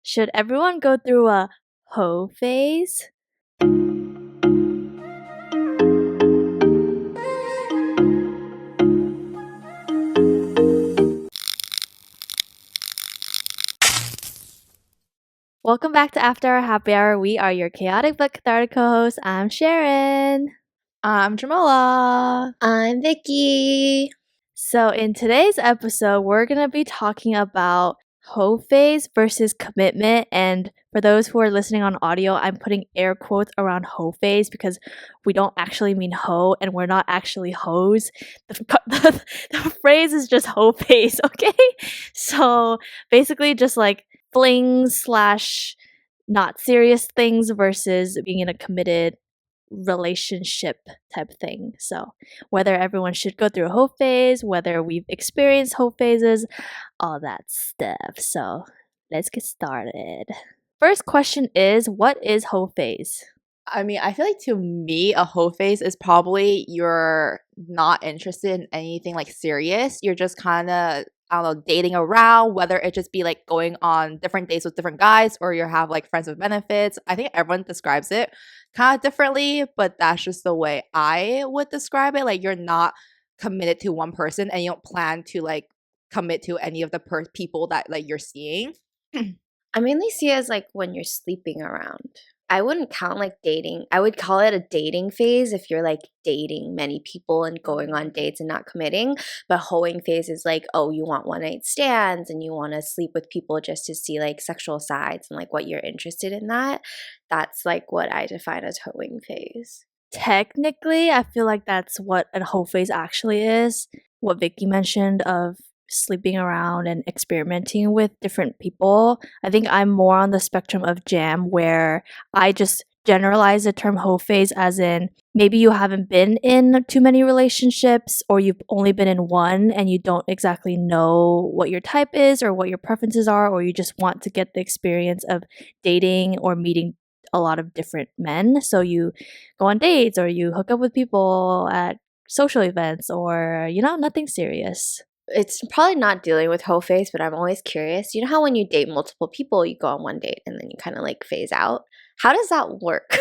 Should everyone go through a hoe phase? Welcome back to After Our Happy Hour. We are your chaotic but cathartic co-hosts. I'm Sharon. I'm Jamila. I'm Vicky. So in today's episode, we're going to be talking about hoe phase versus commitment. And for those who are listening on audio, I'm putting air quotes around hoe phase because we don't actually mean hoe and we're not actually hoes. The phrase is just hoe phase, okay? So basically just like flings slash not serious things versus being in a committed relationship type thing. So whether everyone should go through a hoe phase, whether we've experienced hoe phases, all that stuff. So let's get started. First question is, what is hoe phase? I mean, I feel like to me, a hoe phase is probably you're not interested in anything like serious. You're just kind of, I don't know, dating around, whether it just be like going on different dates with different guys or you have like friends with benefits. I think everyone describes it kind of differently, but that's just the way I would describe it. Like you're not committed to one person and you don't plan to like commit to any of the people that like you're seeing. I mainly see it as like when you're sleeping around. I wouldn't count like dating. I would call it a dating phase if you're like dating many people and going on dates and not committing. But hoeing phase is like, oh, you want one night stands and you want to sleep with people just to see like sexual sides and like what you're interested in that. That's like what I define as hoeing phase. Technically, I feel like that's what a hoe phase actually is. What Vicky mentioned of sleeping around and experimenting with different people. I think I'm more on the spectrum of jam where I just generalize the term hoe phase as in maybe you haven't been in too many relationships or you've only been in one and you don't exactly know what your type is or what your preferences are, or you just want to get the experience of dating or meeting a lot of different men. So you go on dates or you hook up with people at social events or, nothing serious. It's probably not dealing with hoe phase, but I'm always curious. You know how when you date multiple people, you go on one date and then you kind of like phase out? How does that work?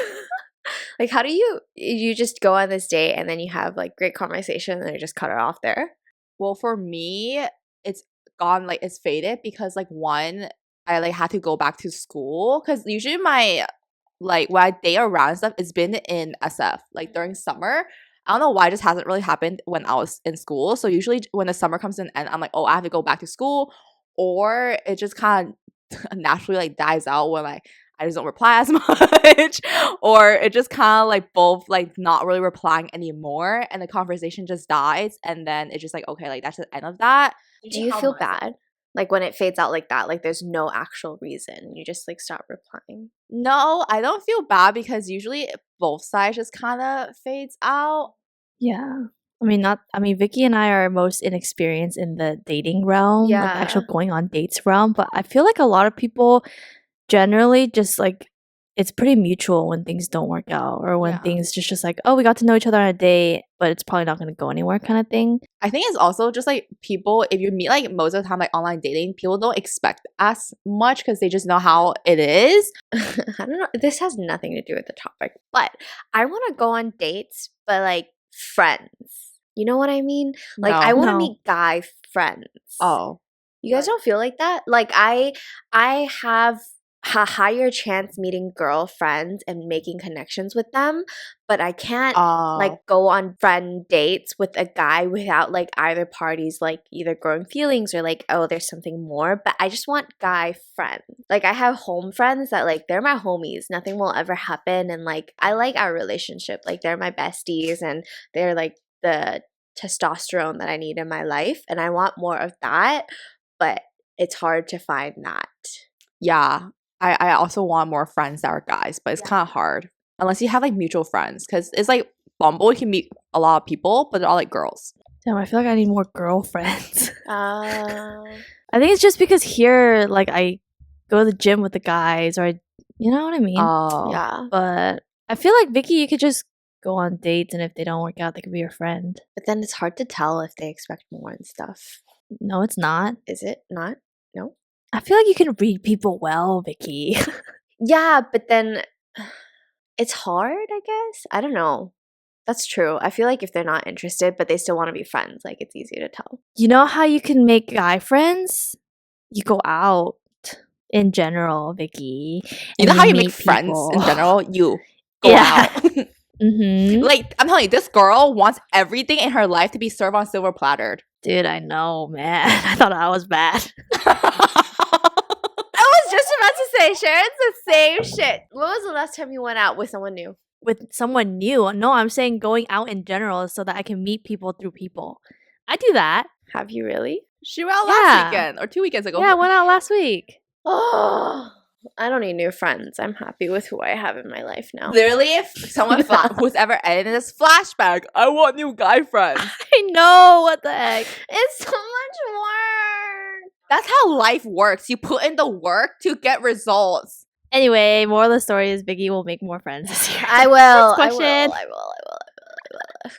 Like, how do you just go on this date and then you have like great conversation and you just cut it off there? Well, for me, it's gone like it's faded because like one, I like had to go back to school because usually my like when I date around and stuff, it's been in SF like during summer. I don't know why it just hasn't really happened when I was in school. So usually when the summer comes to an end, I'm like, oh, I have to go back to school, or it just kind of naturally like dies out when like I just don't reply as much, or it just kind of like both like not really replying anymore, and the conversation just dies, and then it's just like okay, like that's the end of that. Do you feel bad? Like when it fades out like that, like there's no actual reason. You just like stop replying. No, I don't feel bad because usually both sides just kind of fades out. Yeah. Vicky and I are most inexperienced in the dating realm, like the actual Yeah. going on dates realm, but I feel like a lot of people generally just like it's pretty mutual when things don't work out or when Yeah. things just like, oh, we got to know each other on a date, but it's probably not going to go anywhere kind of thing. I think it's also just like people, if you meet like most of the time like online dating, people don't expect as much because they just know how it is. I don't know. This has nothing to do with the topic, but I want to go on dates, but like friends. You know what I mean? Like No. I want to No. meet guy friends. Oh. You guys don't feel like that? Like I have a higher chance meeting girlfriends and making connections with them, but I can't like go on friend dates with a guy without like either parties like either growing feelings or like, oh, there's something more. But I just want guy friends. Like I have home friends that like they're my homies. Nothing will ever happen. And like I like our relationship. Like they're my besties and they're like the testosterone that I need in my life. And I want more of that. But it's hard to find that. Yeah. I also want more friends that are guys, but it's kind of hard unless you have like mutual friends because it's like Bumble, you can meet a lot of people, but they're all like girls. Damn, I feel like I need more girlfriends. Uh, I think it's just because here, like, I go to the gym with the guys, or you know what I mean? Oh. yeah. But I feel like Vicky, you could just go on dates, and if they don't work out, they could be your friend. But then it's hard to tell if they expect more and stuff. No, it's not. Is it not? No? I feel like you can read people well, Vicky. Yeah, but then it's hard, I guess. I don't know. That's true. I feel like if they're not interested, but they still want to be friends, like it's easy to tell. You know how you can make guy friends? You go out in general, Vicky. You know how you make meet friends people. in general? You go Yeah. out. Mm-hmm. Like, I'm telling you, this girl wants everything in her life to be served on silver platter. Dude, I know, man. I thought I was bad. I was just about to say, Sharon's the same shit. When was the last time you went out with someone new? With someone new. No, I'm saying going out in general so that I can meet people through people. I do that. Have you really? She went out Yeah. last weekend or 2 weekends ago. Yeah, I went out last week. Oh, I don't need new friends. I'm happy with who I have in my life now. Literally, if someone who's ever edited this flashback, I want new guy friends. I know, what the heck. It's so much work. That's how life works. You put in the work to get results. Anyway, moral of the story is Vicky will make more friends this year. I will. Next question. I will. Okay.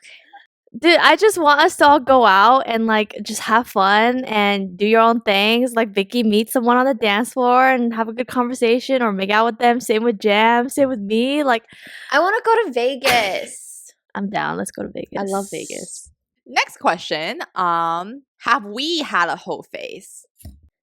Dude, I just want us to all go out and like just have fun and do your own things. Like Vicky meet someone on the dance floor and have a good conversation or make out with them. Same with Jam. Same with me. Like I want to go to Vegas. I'm down. Let's go to Vegas. I love Vegas. Next question. Have we had a whole face?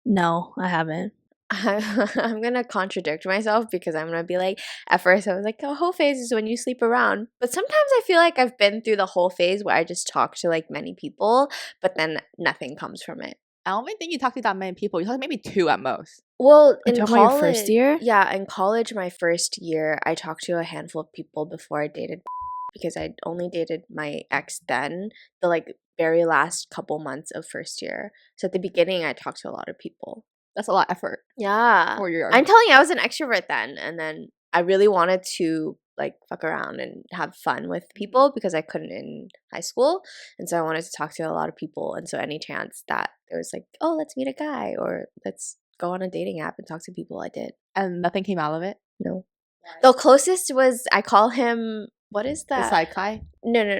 No, I haven't. I'm gonna contradict myself because I'm gonna be like, at first I was like, the whole phase is when you sleep around, but sometimes I feel like I've been through the whole phase where I just talk to like many people, but then nothing comes from it. I don't even think you talked to that many people. You talked to maybe 2 at most. Well, in talking about college, your first year? yeah, in college, my first year, I talked to a handful of people before I dated because I'd only dated my ex then, the like very last couple months of first year. So at the beginning, I talked to a lot of people. That's a lot of effort. Yeah. For your I'm telling you, I was an extrovert then. And then I really wanted to like fuck around and have fun with people because I couldn't in high school. And so I wanted to talk to a lot of people. And so any chance that there was like, oh, let's meet a guy or let's go on a dating app and talk to people, I did. And nothing came out of it? No. The closest was, I call him, what is that? The side guy? No.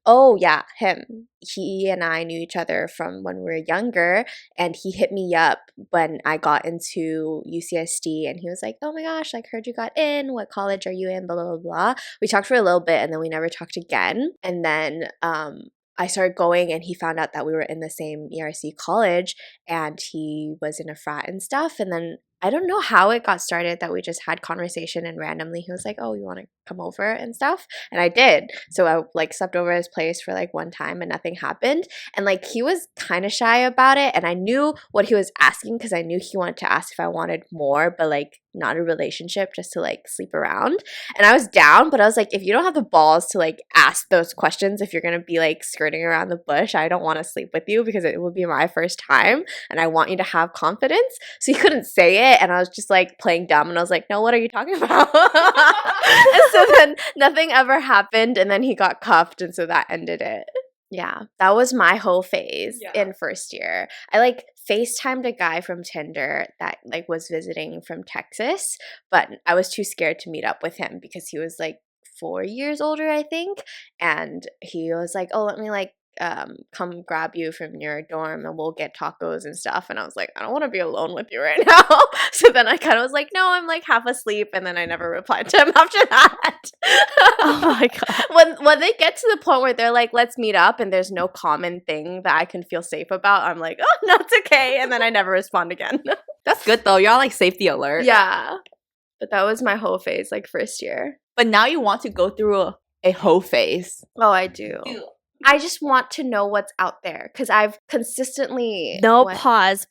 Oh, yeah, him. He and I knew each other from when we were younger, and he hit me up when I got into UCSD, and he was like, oh my gosh, like, heard you got in. What college are you in? Blah, blah, blah, blah. We talked for a little bit, and then we never talked again. And then I started going, and he found out that we were in the same ERC college, and he was in a frat and stuff. And then I don't know how it got started that we just had conversation, and randomly he was like, oh, you want to come over and stuff? And I did. So I like slept over at his place for like one time and nothing happened. And like he was kind of shy about it. And I knew what he was asking because I knew he wanted to ask if I wanted more, but like not a relationship, just to like sleep around. And I was down, but I was like, if you don't have the balls to like ask those questions, if you're going to be like skirting around the bush, I don't want to sleep with you because it will be my first time and I want you to have confidence. So he couldn't say it. And I was just like playing dumb and I was like, no, what are you talking about? And so then nothing ever happened and then he got cuffed and so that ended it. Yeah, that was my whole phase in first year. I like FaceTimed a guy from Tinder that like was visiting from Texas, but I was too scared to meet up with him because he was like 4 years older, I think. And he was like, oh, let me like come grab you from your dorm and we'll get tacos and stuff. And I was like, I don't want to be alone with you right now. So then I kind of was like, no, I'm like half asleep. And then I never replied to him after that. Oh my God. When they get to the point where they're like, let's meet up and there's no common thing that I can feel safe about, I'm like, oh, no, it's okay. And then I never respond again. That's good though. You're on like safety alert. Yeah. But that was my whole phase, like first year. But now you want to go through a whole phase. Oh, I do. I just want to know what's out there because I've consistently pause.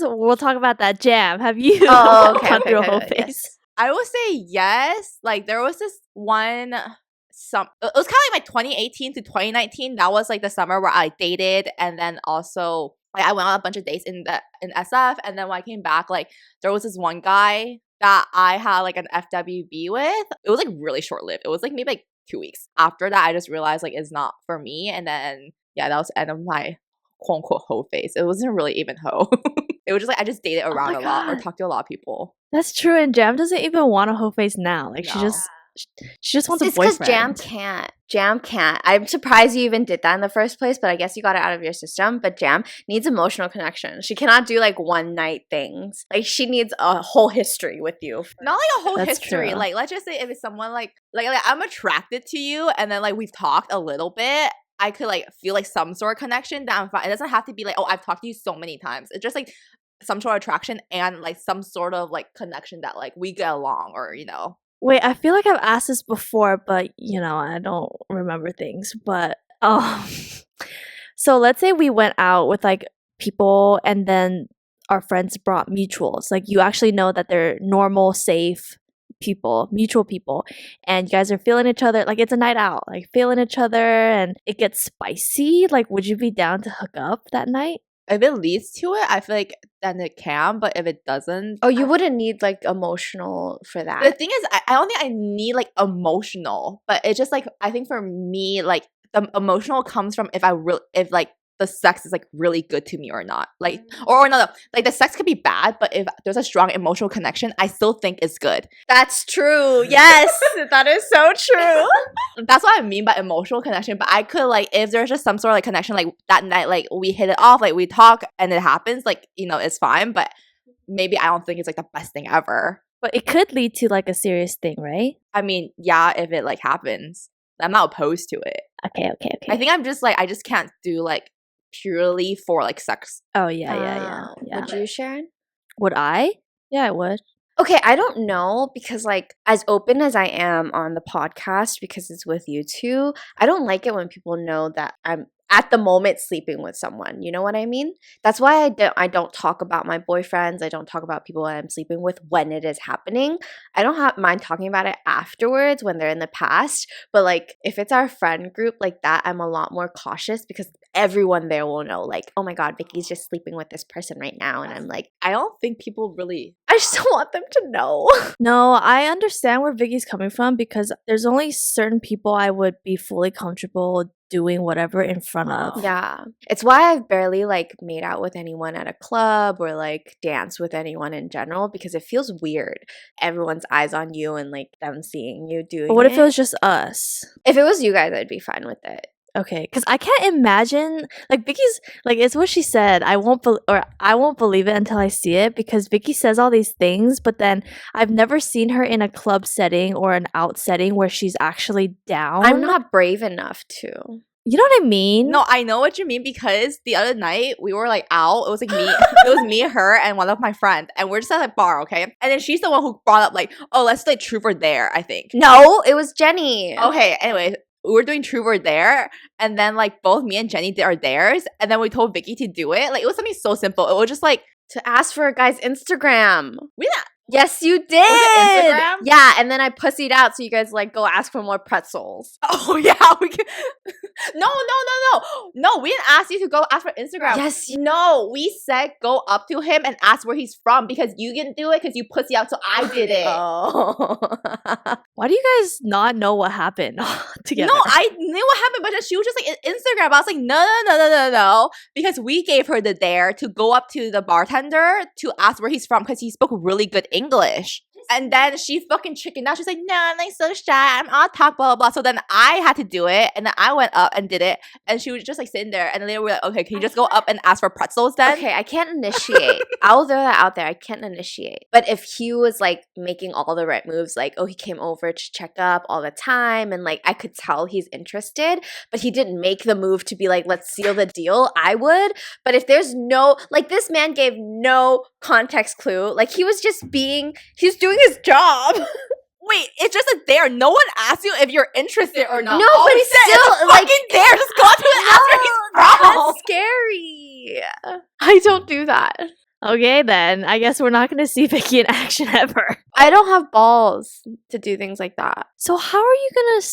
We'll talk about that. Jam. Have you gone through a whole phase? Yes. I would say yes. Like there was this one it was kind of like my 2018 to 2019. That was like the summer where I dated, and then also like I went on a bunch of dates in SF, and then when I came back, like there was this one guy that I had like an FWB with. It was like really short lived. It was like maybe like 2 weeks. After that, I just realized like it's not for me. And then that was the end of my quote unquote hoe phase. It wasn't really even hoe. It was just like I just dated around a lot or talked to a lot of people. That's true. And Jam doesn't even want a hoe phase now. Like no. she just wants a boyfriend. It's because Jam can't. Jam can't. I'm surprised you even did that in the first place, but I guess you got it out of your system. But Jam needs emotional connection. She cannot do like one night things. Like she needs a whole history with you. Not like a whole That's history. true. Like let's just say if it's someone like I'm attracted to you and then like we've talked a little bit, I could like feel like some sort of connection that I'm fine. It doesn't have to be like, oh, I've talked to you so many times. It's just like some sort of attraction and like some sort of like connection that like we get along or Wait, I feel like I've asked this before, but I don't remember things. But so let's say we went out with like people and then our friends brought mutuals. Like you actually know that they're normal, safe people, mutual people, and you guys are feeling each other. Like it's a night out, like feeling each other, and it gets spicy. Like, would you be down to hook up that night? If it leads to it, I feel like then it can, but if it doesn't... Oh, you wouldn't need, like, emotional for that. The thing is, I don't think I need, like, emotional, but it's just, like, I think for me, like, the emotional comes from if like, the sex is, like, really good to me or not. Like, or no, like, the sex could be bad, but if there's a strong emotional connection, I still think it's good. That's true. Yes, that is so true. That's what I mean by emotional connection. But I could, like, if there's just some sort of, like, connection, like, that night, like, we hit it off, like, we talk, and it happens, like, it's fine. But maybe I don't think it's, like, the best thing ever. But it could lead to, like, a serious thing, right? I mean, yeah, if it, like, happens. I'm not opposed to it. Okay. I think I'm just, like, I just can't do, like, purely for like sex. Oh yeah. Would you, Sharon? Would I? Yeah, I would. Okay, I don't know because like as open as I am on the podcast because it's with you two, I don't like it when people know that I'm at the moment sleeping with someone. You know what I mean? That's why I don't talk about my boyfriends. I don't talk about people I'm sleeping with when it is happening. I don't mind talking about it afterwards when they're in the past. But like if it's our friend group like that, I'm a lot more cautious because everyone there will know like, oh my God, Vicky's just sleeping with this person right now. And I'm like, I don't think people really... I just don't want them to know. No, I understand where Vicky's coming from because there's only certain people I would be fully comfortable doing whatever in front of. Yeah. It's why I've barely like made out with anyone at a club or like danced with anyone in general because it feels weird. Everyone's eyes on you and like them seeing you doing it. But what if it was just us? If it was you guys, I'd be fine with it. Okay, because I can't imagine like Vicky's like it's what she said. I won't believe it until I see it because Vicky says all these things, but then I've never seen her in a club setting or an out setting where she's actually down. I'm not brave enough to. You know what I mean? No, I know what you mean because the other night we were like out. It was like me, it was me, her, and one of my friends, and we're just at a bar, okay? And then she's the one who brought up like, oh, let's like truth or dare. I think. No, it was Jenny. Okay. Anyway. We were doing Truth or Dare, and then like both me and Jenny did our dares, and then we told Vicky to do it. Like it was something so simple. It was just like to ask for a guy's Instagram. We didn't. Yes, you did. Was it Instagram? Yeah, and then I pussied out, so you guys like go ask for more pretzels. Oh yeah, we can. No. We didn't ask you to go ask for Instagram. Yes, no. We said go up to him and ask where he's from because you didn't do it because you pussy out, so I did it. Oh. Why do you guys not know what happened together? No, I knew what happened, but then she was just like Instagram. I was like, no, because we gave her the dare to go up to the bartender to ask where he's from because he spoke really good English. And then she fucking chickened out. She's like, no, I'm like so shy. I'm all talk, blah, blah, blah. So then I had to do it. And then I went up and did it. And she was just like sitting there. And then they were like, okay, can you just go up and ask for pretzels then? Okay, I can't initiate. I'll throw that out there. I can't initiate. But if he was like making all the right moves, like, oh, he came over to check up all the time. And like, I could tell he's interested. But he didn't make the move to be like, let's seal the deal. I would. But if there's no, like this man gave no context clue. Like he was just he's doing his job. Wait, it's just a dare. No one asks you if you're interested or not. No, all but he said still, is a fucking dare. Just go to and ask where he's from. That's scary. I don't do that. Okay, then. I guess we're not going to see Vicky in action ever. I don't have balls to do things like that. So how are you going to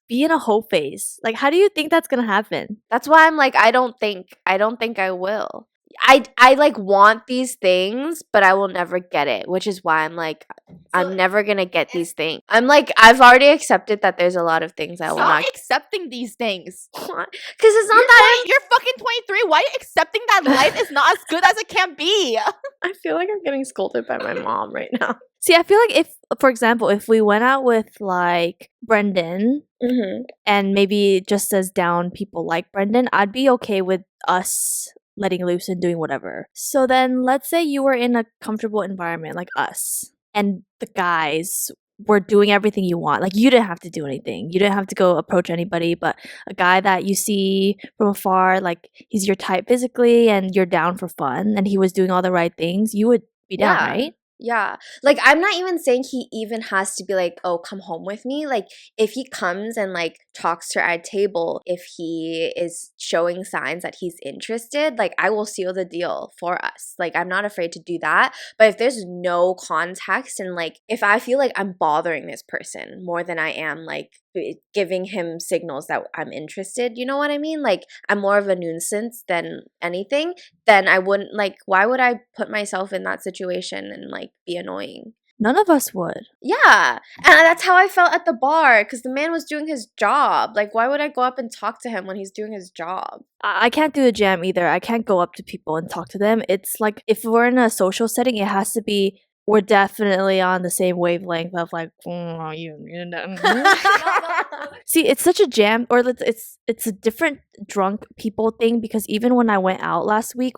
be in a hoe phase? Like, how do you think that's going to happen? That's why I'm like, I don't think I will. I like want these things, but I will never get it, which is why I'm like, I'm never gonna get these things. I'm like, I've already accepted that there's a lot of things I will not accepting these things. Because it's not that you're fucking 23. Why are you accepting that life is not as good as it can be? I feel like I'm getting scolded by my mom right now. See, I feel like if for example, if we went out with like Brendan and maybe just as down people like Brendan, I'd be okay with us letting loose and doing whatever. So then let's say you were in a comfortable environment like us and the guys were doing everything you want. Like, you didn't have to do anything. You didn't have to go approach anybody, but a guy that you see from afar, like he's your type physically and you're down for fun and he was doing all the right things, you would be down, right? Yeah. Like, I'm not even saying he even has to be like, oh, come home with me. Like, if he comes and like talks to our table, if he is showing signs that he's interested, like, I will seal the deal for us. Like, I'm not afraid to do that. But if there's no context and like, if I feel like I'm bothering this person more than I am like giving him signals that I'm interested, you know what I mean? Like, I'm more of a nuisance than anything, then I wouldn't, like, why would I put myself in that situation and like be annoying? None of us would. Yeah. And that's how I felt at the bar because the man was doing his job. Like, why would I go up and talk to him when he's doing his job? I can't do a jam either. I can't go up to people and talk to them. It's like, if we're in a social setting, it has to be, we're definitely on the same wavelength of like, see, it's such a jam, or it's a different drunk people thing, because even when I went out last week,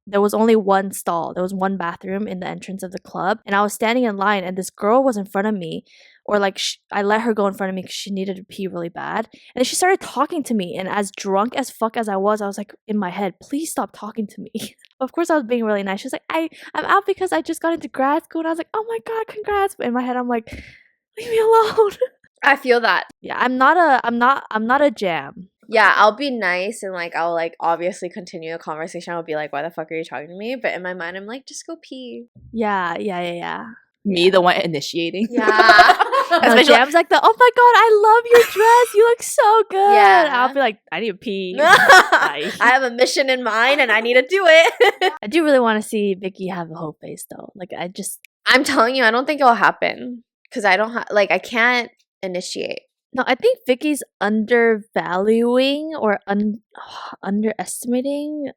there was only one stall. There was one bathroom in the entrance of the club, and I was standing in line, and this girl was in front of me, or like I let her go in front of me because she needed to pee really bad, and then she started talking to me. And as drunk as fuck as I was like in my head, please stop talking to me. Of course, I was being really nice. She was like, I'm out because I just got into grad school, and I was like, oh my god, congrats. But in my head, I'm like, leave me alone. I feel that. Yeah, I'm not a jam. Yeah, I'll be nice and like I'll like obviously continue the conversation. I'll be like, why the fuck are you talking to me? But in my mind, I'm like, just go pee. Yeah. Me, the one initiating. Yeah. No, Jam's like oh my god, I love your dress. You look so good. Yeah. I'll be like, I need to pee. I have a mission in mind and I need to do it. I do really want to see Vicky have a whole face though. Like, I'm telling you, I don't think it'll happen because I don't I can't initiate. No, I think Vicky's undervaluing or underestimating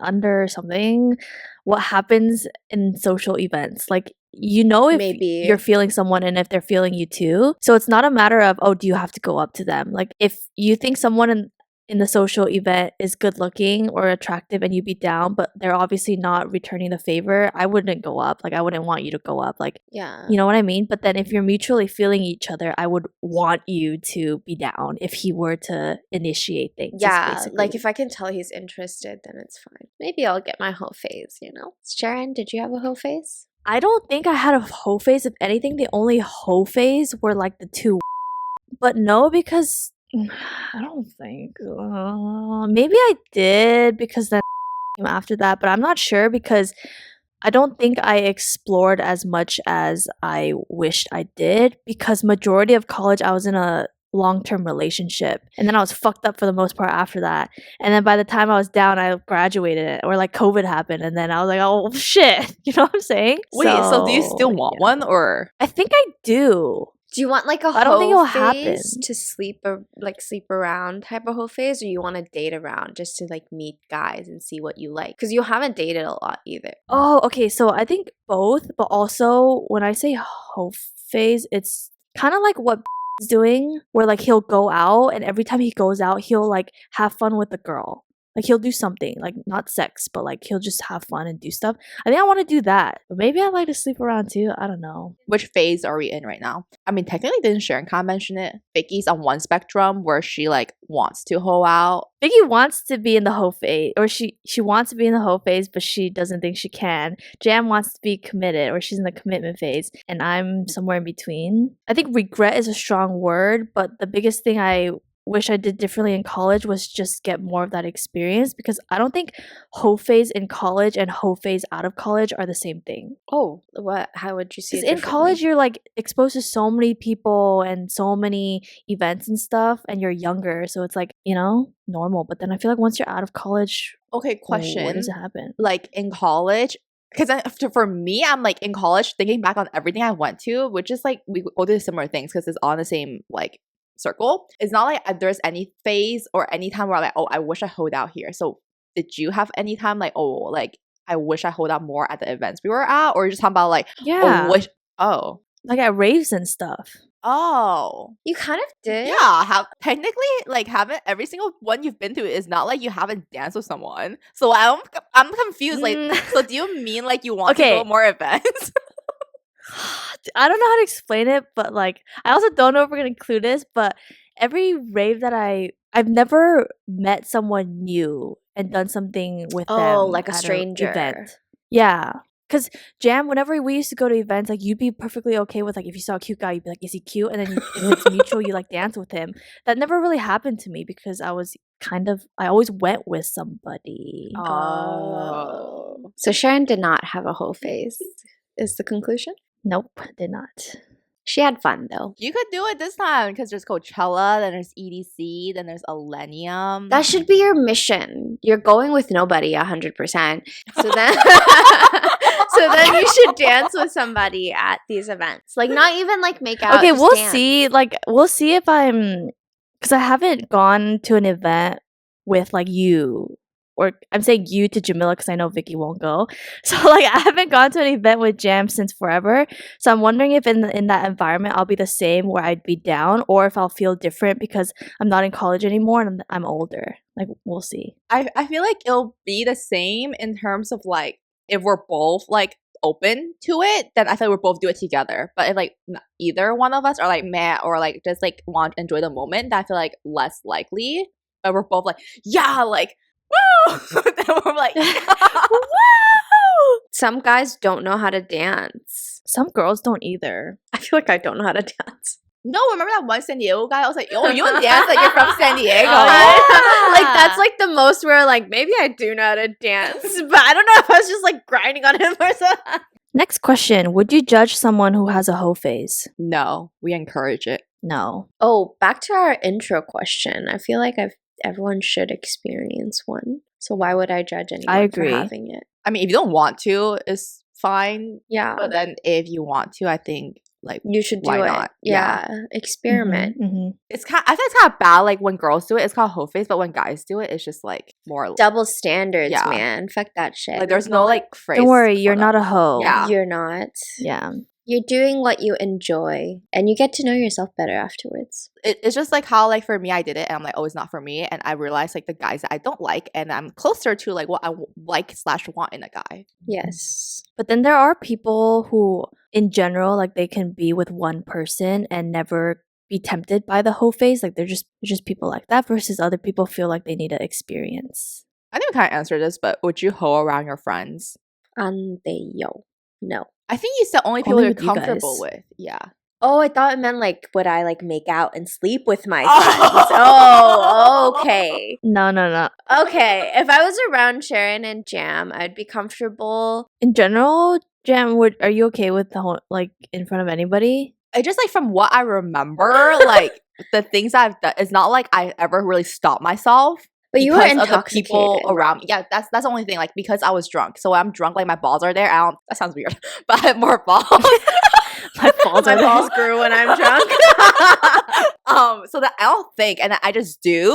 something what happens in social events. Like, if Maybe you're feeling someone and if they're feeling you too. So it's not a matter of, oh, do you have to go up to them? Like, if you think someone in the social event is good looking or attractive and you be down, but they're obviously not returning the favor, I wouldn't go up. Like, I wouldn't want you to go up. Like, yeah, you know what I mean? But then if you're mutually feeling each other, I would want you to be down if he were to initiate things. Yeah, like if I can tell he's interested, then it's fine. Maybe I'll get my whole phase, Sharon, did you have a whole phase? I don't think I had a hoe phase. If anything, the only hoe phase were like the two. But no, because I don't think. Maybe I did because then came after that, but I'm not sure because I don't think I explored as much as I wished I did, because majority of college I was in a long-term relationship, and then I was fucked up for the most part after that. And then by the time I was down, I graduated, or like COVID happened, and then I was like, oh shit, you know what I'm saying? Wait, so do you still want one, or? I think I do. Do you want like a I don't think it'll phase happen to sleep around type of whole phase, or you want to date around just to like meet guys and see what you like? Because you haven't dated a lot either. Oh, okay. So I think both, but also when I say hoe phase, it's kind of like what is doing, where like he'll go out and every time he goes out, he'll like have fun with the girl. Like, he'll do something, like not sex, but like he'll just have fun and do stuff. I think I want to do that, but maybe I'd like to sleep around too. I don't know. Which phase are we in right now? I mean, technically, didn't Sharon kind of mention it? Vicky's on one spectrum where she like wants to hoe out. Vicky wants to be in the hoe phase, or she wants to be in the hoe phase, but she doesn't think she can. Jam wants to be committed, or she's in the commitment phase, and I'm somewhere in between. I think regret is a strong word, but the biggest thing I wish I did differently in college was just get more of that experience, because I don't think hoe phase in college and hoe phase out of college are the same thing. Oh, what? How would you see it? Because in college, you're like exposed to so many people and so many events and stuff, and you're younger, so it's like, normal. But then I feel like once you're out of college, okay, question. What does it happen? Like in college, because for me, I'm like in college thinking back on everything I went to, which is like we go through similar things because it's on the same like circle. It's not like there's any phase or any time where I'm like, oh, I wish I hold out here. So did you have any time like, oh, like I wish I hold out more at the events we were at, or you're just talking about like, yeah, Like at raves and stuff. Oh. You kind of did. Yeah, technically, like, haven't every single one you've been to is not like you haven't danced with someone. So I'm confused. Like, so do you mean like you want to go to more events? I don't know how to explain it, but like I also don't know if we're gonna include this, but every rave that I've never met someone new and done something with them. Oh, like a at stranger. Event. Yeah. Cause Jam, whenever we used to go to events, like you'd be perfectly okay with like if you saw a cute guy, you'd be like, is he cute? And then if it's mutual, you like dance with him. That never really happened to me because I always went with somebody. Oh. So Sharon did not have a whole phase, is the conclusion? Nope, did not. She had fun though. You could do it this time because there's Coachella, then there's EDC, then there's Millennium. That should be your mission. You're going with nobody 100%. So then you should dance with somebody at these events. Like not even like make out. Okay, we'll dance. see. Like we'll see if because I haven't gone to an event with like you. Or I'm saying you to Jamila because I know Vicky won't go. So like I haven't gone to an event with Jam since forever. So I'm wondering if in that environment I'll be the same where I'd be down, or if I'll feel different because I'm not in college anymore and I'm older. Like we'll see. I feel like it'll be the same in terms of like if we're both like open to it, then I feel like we'll both do it together. But if like either one of us are like meh or like just like want to enjoy the moment, then I feel like less likely. But we're both like, yeah, like woo! Then we're like, woo! Some guys don't know how to dance. Some girls don't either. I feel like I don't know how to dance. No, remember that one San Diego guy? I was like, oh, you don't dance like you're from San Diego. Like that's like the most where like maybe I do know how to dance, but I don't know if I was just like grinding on him or something. Next question. Would you judge someone who has a hoe phase? No, we encourage it. No. Oh, back to our intro question. I feel like everyone should experience one. So why would I judge anyone I agree. for having it? I mean, if you don't want to, it's fine. Yeah. But then if you want to, I think like you should do why it. not? Yeah. Experiment. Mm-hmm. It's kind. I think it's kind of bad. Like when girls do it, it's called hoe face, but when guys do it, it's just like more Double standards, Yeah. man. Fuck that shit. like there's no like phrase. Don't worry, for you're them. not a hoe. Yeah. You're not. Yeah. You're doing what you enjoy, and you get to know yourself better afterwards. It's just like how like for me, I did it, and I'm like, oh, it's not for me, and I realized like the guys that I don't like, and I'm closer to like what I like / want in a guy. Yes. But then there are people who, in general, like they can be with one person and never be tempted by the hoe phase. Like they're just people like that. Versus other people feel like they need an experience. I think we kind of answered this, but would you hoe around your friends? Yo. No. I think you said only people Only you're with you comfortable guys. with. Yeah. Oh, I thought it meant like would I like make out and sleep with my Oh. friends? Oh, okay. No. Okay. If I was around Sharon and Jam, I'd be comfortable. In general, Jam, are you okay with the whole like in front of anybody? It just like from what I remember, like the things I've done, it's not like I ever really stopped myself. But you were because of the intoxicated. people around me. Yeah, that's the only thing. Like because I was drunk, so when I'm drunk, like my balls are there. That sounds weird, but I have more balls. My balls My are balls grew when I'm drunk. So that I don't think, and I just do,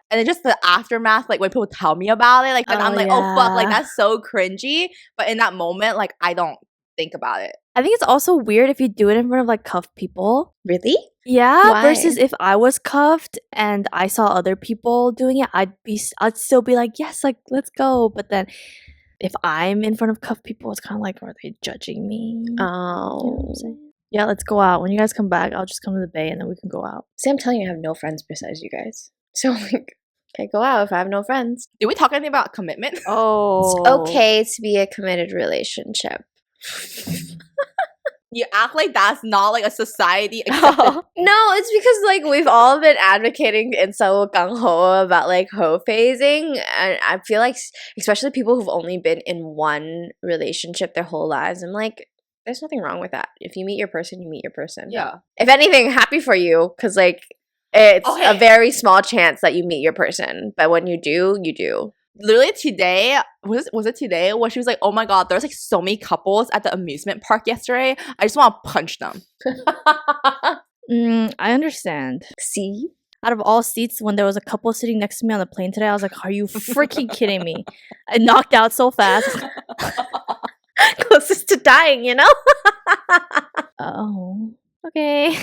and then just the aftermath, like when people tell me about it, like then I'm like, oh fuck, like yeah. that's so cringy. But in that moment, like I don't think about it. I think it's also weird if you do it in front of like cuffed people. Really? Yeah, Why? versus if I was cuffed and I saw other people doing it, I'd still be like, yes, like let's go. But then if I'm in front of cuffed people, it's kind of like, are they judging me? You know what Oh. I'm saying? Yeah, let's go out. When you guys come back, I'll just come to the bay and then we can go out. See, I'm telling you, I have no friends besides you guys. So like, okay, go out if I have no friends. Did we talk anything about commitment? Oh, It's okay to be a committed relationship. You act like that's not like a society accepted. No, it's because like we've all been advocating in so gung ho about like hoe phasing, and I feel like especially people who've only been in one relationship their whole lives, I'm like, there's nothing wrong with that. If you meet your person, you meet your person. Yeah. If anything, happy for you, because like it's Okay. a very small chance that you meet your person, but when you do, you do. Literally today, was it today where she was like, oh my god, there's like so many couples at the amusement park yesterday. I just want to punch them. I understand. See? Out of all seats, when there was a couple sitting next to me on the plane today, I was like, are you freaking kidding me? I knocked out so fast. closest to dying, you know? Oh, okay.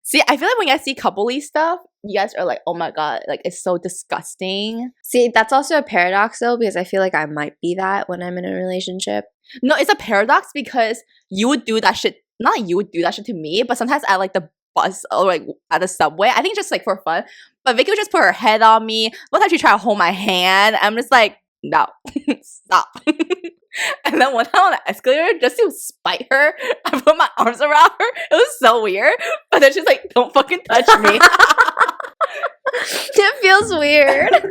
See, I feel like when you guys see coupley stuff, you guys are like, oh my god, like it's so disgusting. See, that's also a paradox though, because I feel like I might be that when I'm in a relationship. No, it's a paradox because you would do that shit. Not you would do that shit to me, but sometimes at like the bus or like at the subway, I think just like for fun. But Vicky would just put her head on me. One time she tried to hold my hand. I'm just like, no, stop. And then one time on the escalator, just to spite her, I put my arms around her. It was so weird. But then she's like, don't fucking touch me. It feels weird.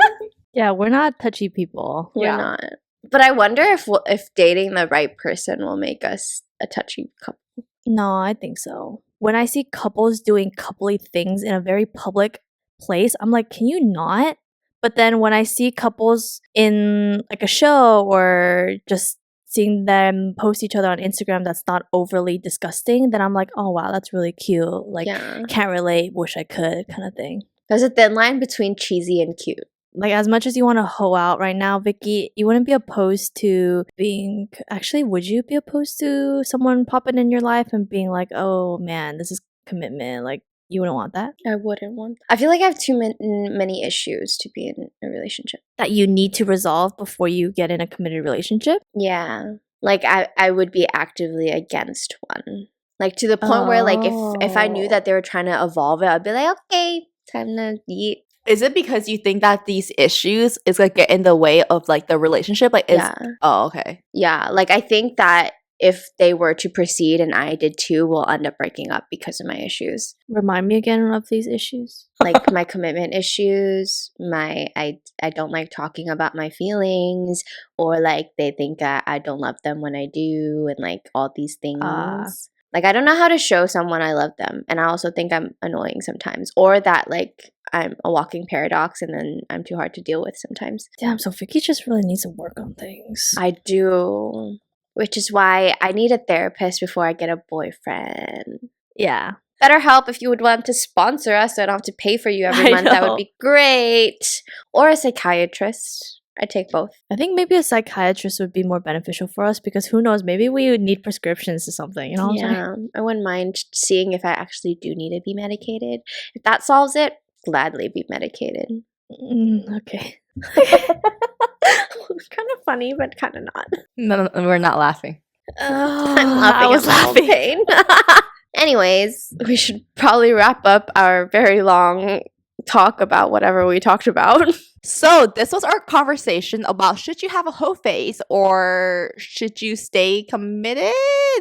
Yeah, we're not touchy people. We're not. But I wonder if dating the right person will make us a touchy couple. No, I think so. When I see couples doing coupley things in a very public place, I'm like, can you not? But then when I see couples in like a show or just seeing them post each other on Instagram that's not overly disgusting, then I'm like, oh wow, that's really cute. Like, can't relate, wish I could kind of thing. There's a thin line between cheesy and cute. Like, as much as you want to hoe out right now, Vicky, you wouldn't be opposed to being... Actually, would you be opposed to someone popping in your life and being like, oh man, this is commitment? Like, you wouldn't want that? I wouldn't want that. I feel like I have too many issues to be in a relationship. That you need to resolve before you get in a committed relationship? Yeah. Like, I would be actively against one. Like, to the point where, like, if I knew that they were trying to evolve it, I'd be like, okay, time to eat. Is it because you think that these issues is like get in the way of like the relationship? Like, oh, okay. Yeah, like I think that if they were to proceed and I did too, we'll end up breaking up because of my issues. Remind me again of these issues. Like my commitment issues, I don't like talking about my feelings, or like they think that I don't love them when I do, and like all these things. Like, I don't know how to show someone I love them. And I also think I'm annoying sometimes. Or that, like, I'm a walking paradox and then I'm too hard to deal with sometimes. Damn, so Vicky just really needs to work on things. I do. Which is why I need a therapist before I get a boyfriend. Yeah. BetterHelp, if you would want to sponsor us so I don't have to pay for you every month, that would be great. Or a psychiatrist. I take both. I think maybe a psychiatrist would be more beneficial for us because who knows, maybe we would need prescriptions to something, you know? Yeah, I wouldn't mind seeing if I actually do need to be medicated. If that solves it, gladly be medicated. Okay. It's kind of funny, but kind of not. No, we're not laughing. I'm laughing. I was laughing. Pain. Anyways, we should probably wrap up our very long talk about whatever we talked about. So this was our conversation about should you have a hoe phase or should you stay committed?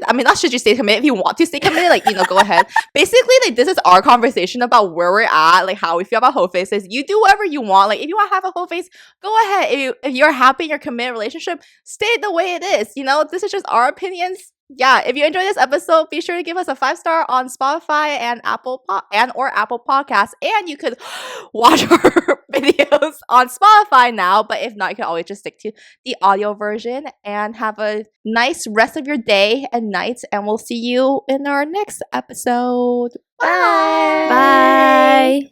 I mean, not should you stay committed. If you want to stay committed, like, you know, go ahead. Basically, like, this is our conversation about where we're at, like how we feel about hoe phases. You do whatever you want. Like, if you want to have a hoe phase, go ahead. If you're happy in your committed relationship, stay the way it is. You know, this is just our opinions. Yeah, if you enjoyed this episode, be sure to give us a 5-star on Spotify and Apple Podcasts, and you could watch our videos on Spotify now. But if not, you can always just stick to the audio version. And have a nice rest of your day and night, and we'll see you in our next episode. Bye. Bye.